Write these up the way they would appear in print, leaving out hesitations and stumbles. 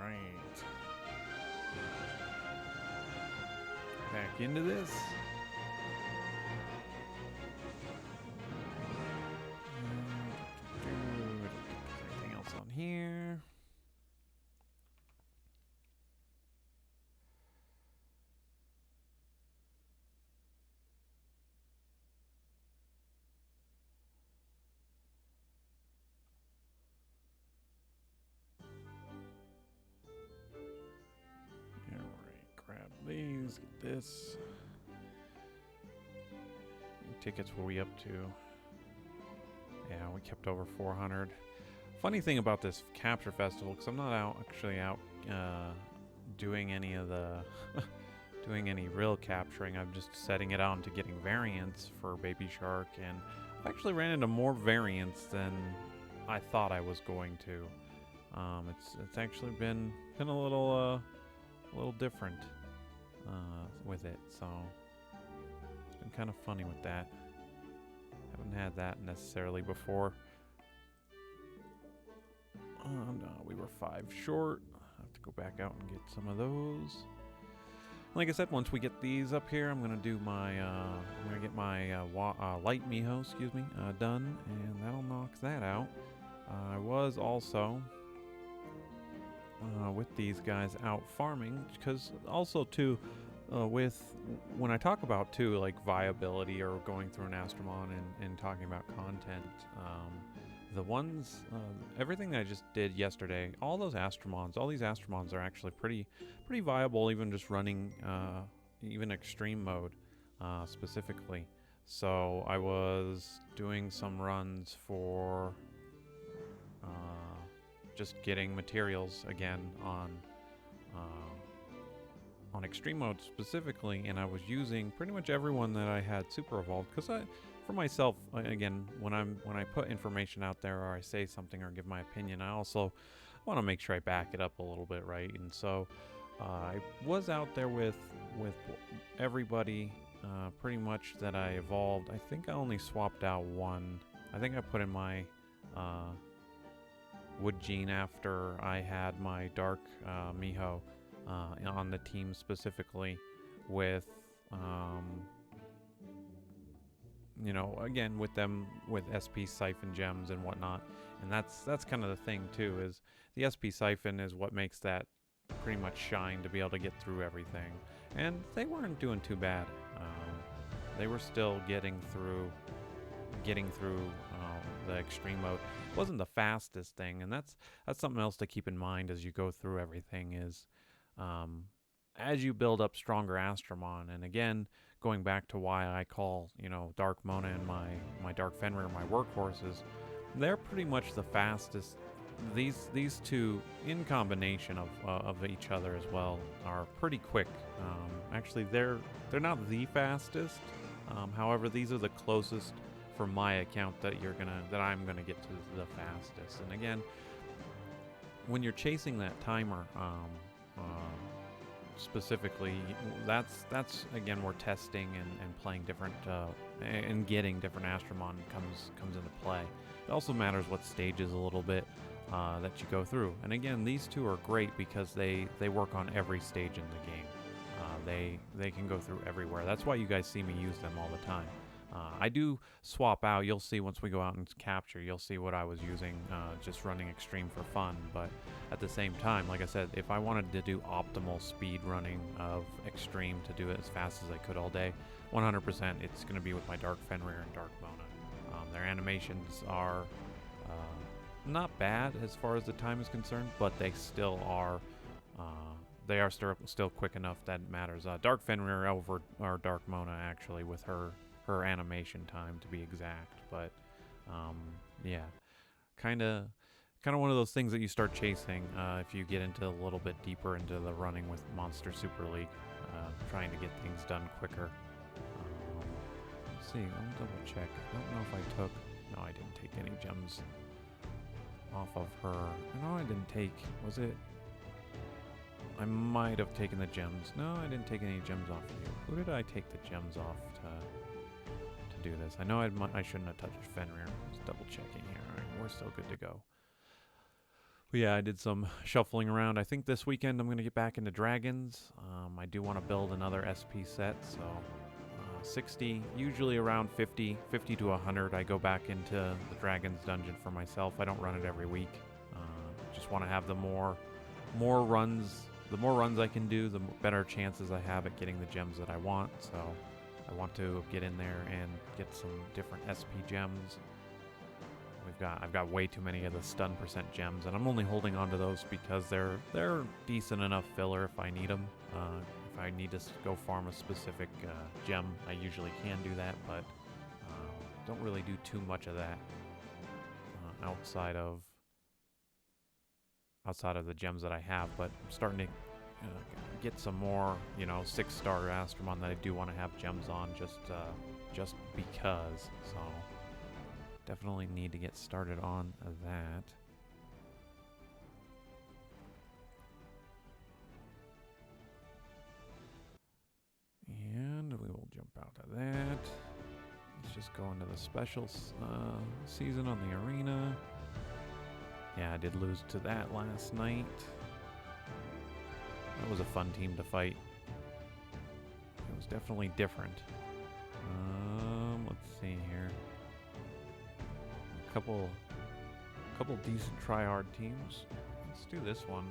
right. Back into this. Anything else on here? Alright, grab these, get this. Tickets were we up to? Yeah, we kept over 400. Funny thing about this capture festival, because I'm not actually out doing any of the doing any real capturing. I'm just setting it out into getting variants for Baby Shark, and I've actually ran into more variants than I thought I was going to. It's actually been a little different with it, so it's been kind of funny with that. Haven't had that necessarily before. No, we were 5 short. I have to go back out and get some of those. Like I said, once we get these up here, I'm gonna do my I'm gonna get my light Miho, done, and that'll knock that out. I was also with these guys out farming, because also too, with when I talk about too like viability or going through an Astromon and talking about content, the ones everything that I just did yesterday, all these Astromons are actually pretty viable, even just running even extreme mode specifically. So I was doing some runs for just getting materials again on extreme mode specifically, and I was using pretty much everyone that I had super evolved, because for myself, again, when I put information out there or I say something or give my opinion, I also want to make sure I back it up a little bit, right? And so I was out there with everybody pretty much that I evolved. I think I only swapped out one. I think I put in my Wood Gene after I had my Dark Miho on the team specifically with, again, with them with SP Siphon Gems and whatnot. And that's kind of the thing too, is the SP Siphon is what makes that pretty much shine to be able to get through everything. And they weren't doing too bad. They were still getting through the extreme mode. It wasn't the fastest thing, and that's something else to keep in mind as you go through everything is as you build up stronger Astromon, and again, going back to why I call, Dark Mona and my Dark Fenrir my workhorses, they're pretty much the fastest. These two, in combination of each other as well, are pretty quick. Actually, they're not the fastest. However, these are the closest for my account that I'm gonna get to the fastest. And again, when you're chasing that timer, specifically, that's again where testing and playing different and getting different Astromon comes into play. It also matters what stages a little bit that you go through. And again, these two are great because they work on every stage in the game. They can go through everywhere. That's why you guys see me use them all the time. I do swap out. You'll see once we go out and capture, you'll see what I was using, just running extreme for fun. But at the same time, like I said, if I wanted to do optimal speed running of extreme to do it as fast as I could all day, 100%, it's going to be with my Dark Fenrir and Dark Mona. Their animations are not bad as far as the time is concerned, but they still are. They are still quick enough that it matters. Dark Fenrir over or Dark Mona actually with her animation time to be exact. But yeah, kind of one of those things that you start chasing if you get into a little bit deeper into the running with Monster Super League, trying to get things done quicker. Let's see, I'll double check. I don't know if I took. No, I didn't take any gems off of her. No, I didn't take. Was it? I might have taken the gems. No, I didn't take any gems off of you. Who did I take the gems off to do this? I know I shouldn't have touched Fenrir. Just double checking here. All right, we're still good to go. But yeah, I did some shuffling around. I think this weekend I'm going to get back into dragons. I do want to build another SP set, so 60, usually around 50 to 100. I go back into the dragons dungeon for myself. I don't run it every week. Just want to have the more runs. The more runs I can do, the better chances I have at getting the gems that I want. So I want to get in there and get some different SP gems. I've got way too many of the stun percent gems, and I'm only holding on to those because they're decent enough filler if I need them. If I need to go farm a specific gem, I usually can do that, but don't really do too much of that outside of the gems that I have. But I'm starting to get some more, 6-star Astromon that I do want to have gems on, just because. So definitely need to get started on that. And we will jump out of that. Let's just go into the special season on the arena. Yeah, I did lose to that last night. That was a fun team to fight. It was definitely different. Let's see here. A couple decent tryhard teams. Let's do this one.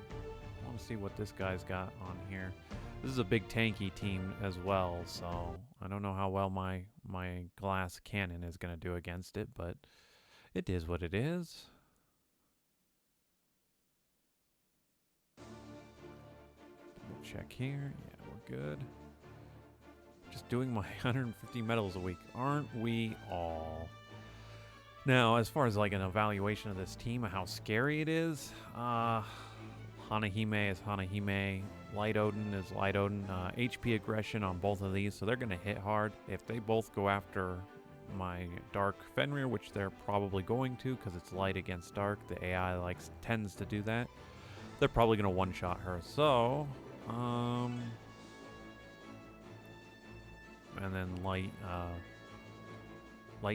I want to see what this guy's got on here. This is a big tanky team as well, so I don't know how well my glass cannon is going to do against it, but it is what it is. Double check here. Yeah, we're good. Just doing my 150 medals a week. Aren't we all? Now, as far as like an evaluation of this team, how scary it is, Hanahime is Hanahime, Light Odin is Light Odin. HP aggression on both of these, so they're going to hit hard. If they both go after my Dark Fenrir, which they're probably going to because it's light against dark, the AI tends to do that, they're probably going to one-shot her. So, and then Light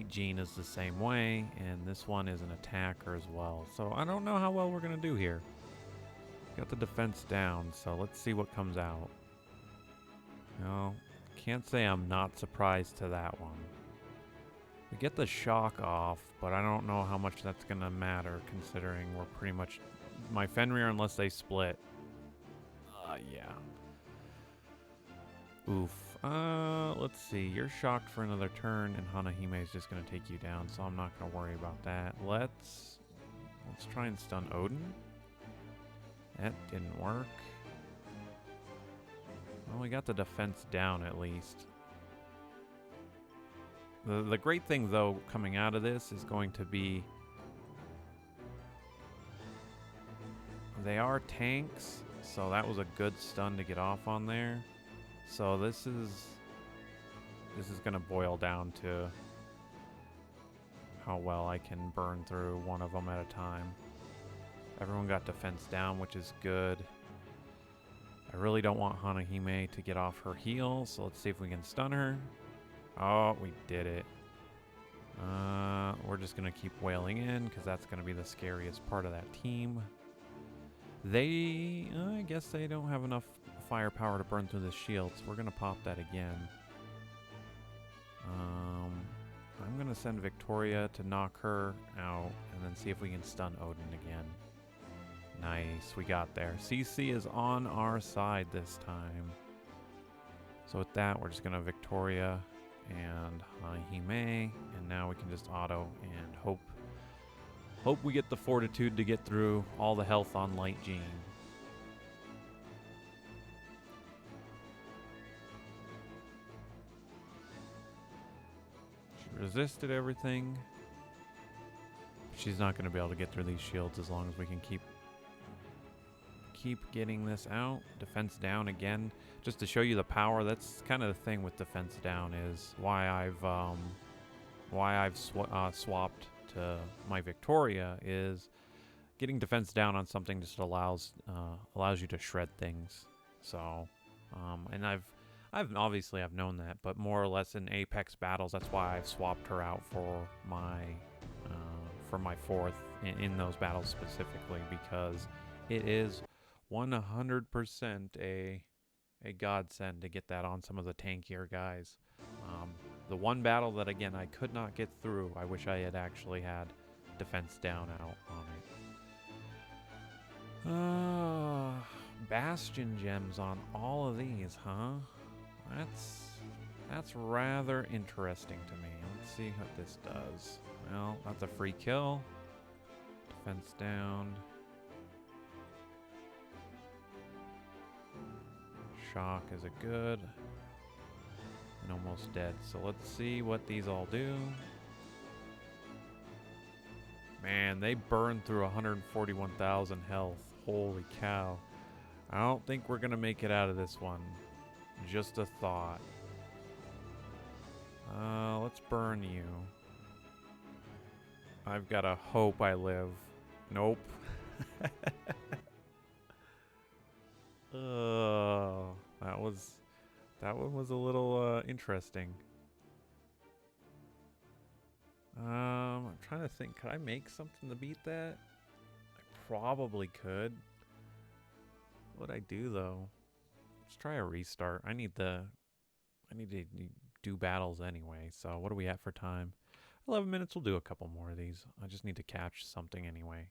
Gene is the same way, and this one is an attacker as well. So I don't know how well we're going to do here. Got the defense down, so let's see what comes out. No, can't say I'm not surprised to that one. We get the shock off, but I don't know how much that's going to matter considering we're pretty much... My Fenrir, unless they split. Yeah. Oof. Let's see. You're shocked for another turn, and Hanahime is just going to take you down, so I'm not going to worry about that. Let's try and stun Odin. That didn't work. Well, we got the defense down at least. The great thing, though, coming out of this is going to be... They are tanks, so that was a good stun to get off on there. So this is going to boil down to how well I can burn through one of them at a time. Everyone got defense down, which is good. I really don't want Hanahime to get off her heal, so let's see if we can stun her. Oh, we did it. We're just going to keep wailing in, because that's going to be the scariest part of that team. I guess they don't have enough firepower to burn through the shield, so we're going to pop that again. I'm going to send Victoria to knock her out, and then see if we can stun Odin again. Nice, we got there. CC is on our side this time. So with that, we're just going to Victoria and Hanahime, and now we can just auto and hope we get the fortitude to get through all the health on Light Gene. She resisted everything. She's not going to be able to get through these shields as long as we can keep getting this out. Defense down again. Just to show you the power, that's kind of the thing with defense down, is why I've swapped to my Victoria, is getting defense down on something just allows you to shred things. So, and I've obviously I've known that, but more or less in Apex battles, that's why I've swapped her out for my fourth in those battles specifically, because it is 100% a godsend to get that on some of the tankier guys. The one battle that, again, I could not get through, I wish I had actually had defense down out on it. Bastion gems on all of these, huh? That's rather interesting to me. Let's see what this does. Well, that's a free kill. Defense down. Shock is a good. And almost dead. So let's see what these all do. Man, they burn through 141,000 health. Holy cow. I don't think we're going to make it out of this one. Just a thought. Let's burn you. I've got to hope I live. Nope. That one was a little interesting. I'm trying to think. Could I make something to beat that? I probably could. What would I do though? Let's try a restart. I need to do battles anyway. So what do we have for time? 11 minutes. We'll do a couple more of these. I just need to catch something anyway.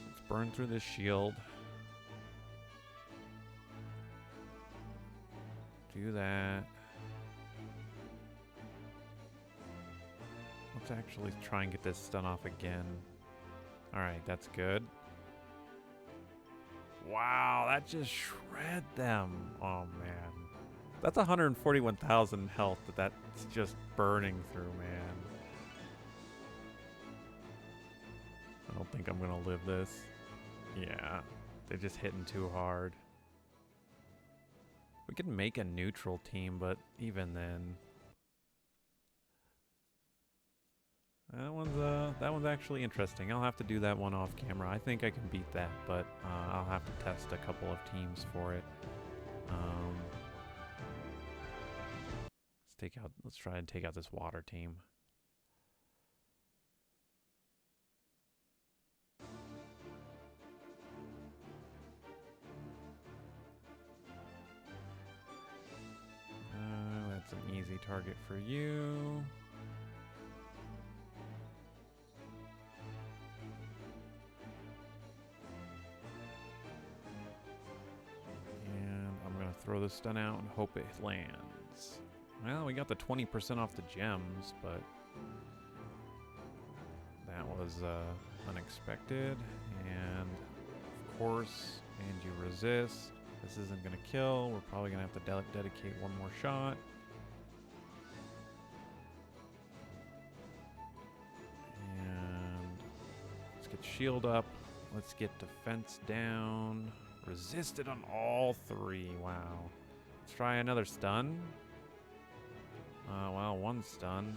Let's burn through this shield. Do that. Let's actually try and get this stun off again. Alright, that's good. Wow, that just shred them. Oh, man. That's 141,000 health that's just burning through, man. I don't think I'm going to live this. Yeah, they're just hitting too hard. We could make a neutral team, but even then... That one's actually interesting. I'll have to do that one off camera. I think I can beat that, but I'll have to test a couple of teams for it. Let's try and take out this water team. That's an easy target for you. Throw the stun out and hope it lands. Well, we got the 20% off the gems, but that was unexpected. And of course, and you resist. This isn't going to kill. We're probably going to have to dedicate one more shot. And let's get shield up. Let's get defense down. Resisted on all three. Wow. Let's try another stun. Well, one stun.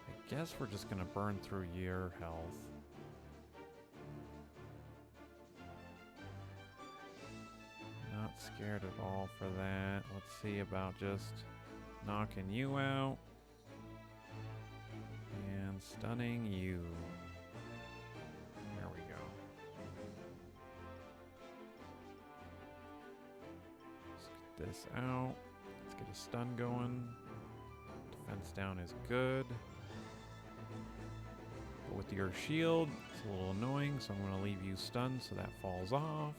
I guess we're just going to burn through your health. Not scared at all for that. Let's see about just knocking you out. And stunning you. This out. Let's get a stun going. Defense down is good. But with your shield, it's a little annoying, so I'm going to leave you stunned so that falls off.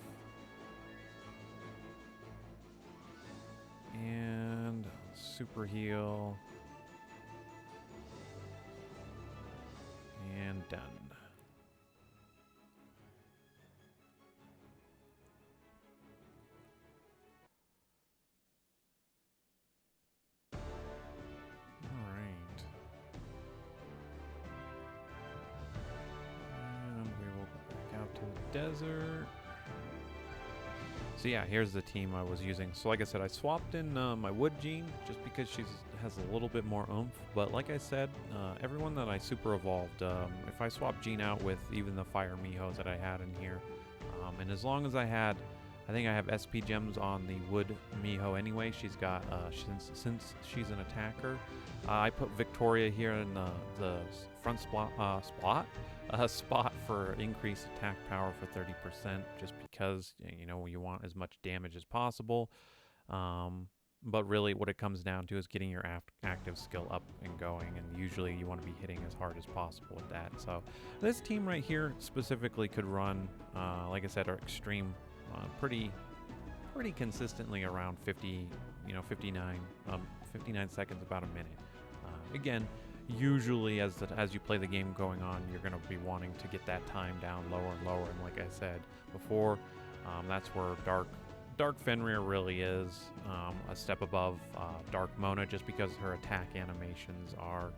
And super heal. And done. Desert. So yeah, here's the team I was using. So like I said, I swapped in my Wood Jean just because she has a little bit more oomph. But like I said, everyone that I super evolved, if I swap Jean out with even the Fire Mihos that I had in here, and as long as I had I think I have SP gems on the Wood Miho anyway. She's got, since she's an attacker, I put Victoria here in the front spot for increased attack power for 30%, just because, you know, you want as much damage as possible. But really what it comes down to is getting your active skill up and going, and usually you want to be hitting as hard as possible with that. So this team right here specifically could run, like I said, our extreme pretty consistently around 50, 59 seconds, about a minute. Again, usually as you play the game going on, you're going to be wanting to get that time down lower and lower. And like I said before, that's where Dark Fenrir really is a step above Dark Mona, just because her attack animations are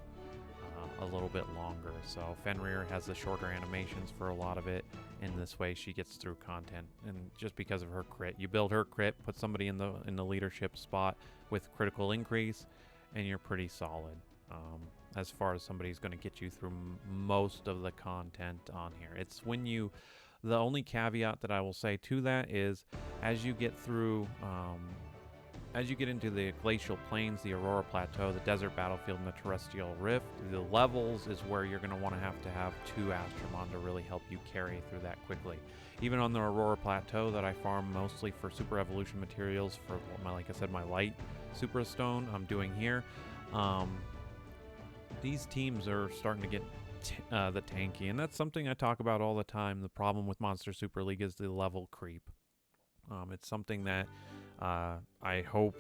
a little bit longer. So Fenrir has the shorter animations for a lot of it, and this way she gets through content. And just because of her crit, you build her crit, put somebody in the leadership spot with critical increase, and you're pretty solid. As far as somebody's going to get you through most of the content on here. It's when you, the only caveat that I will say to that is, as you get through, as you get into the glacial plains, the Aurora Plateau, the desert battlefield, and the terrestrial rift, the levels is where you're going to want to have 2 Astromon to really help you carry through that quickly. Even on the Aurora Plateau that I farm mostly for super evolution materials for my, like I said, my light super stone I'm doing here. These teams are starting to get the tanky, and that's something I talk about all the time. The problem with Monster Super League is the level creep. It's something that I hope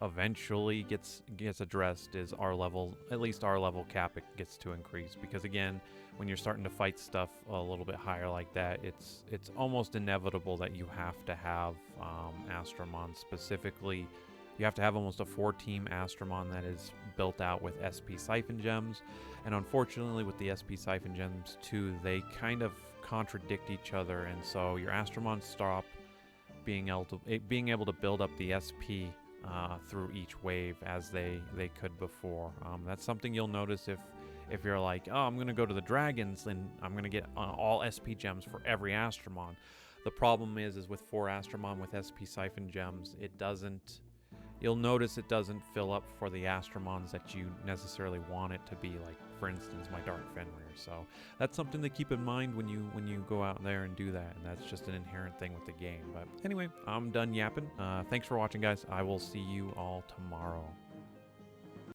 eventually gets addressed, is our level, at least our level cap, it gets to increase, because again, when you're starting to fight stuff a little bit higher like that, it's almost inevitable that you have to have Astromon. Specifically, you have to have almost a 4-team Astromon that is built out with SP Siphon Gems. And unfortunately with the SP Siphon Gems too, they kind of contradict each other, and so your Astromon stop being able to build up the SP through each wave as they could before. That's something you'll notice if you're like, oh, I'm going to go to the dragons and I'm going to get all SP gems for every Astromon. The problem is with 4 Astromon with SP Siphon Gems, you'll notice it doesn't fill up for the Astromons that you necessarily want it to be, like, for instance, my Dark Fenrir. So that's something to keep in mind when you go out there and do that, and that's just an inherent thing with the game. But anyway, I'm done yapping. Thanks for watching, guys. I will see you all tomorrow.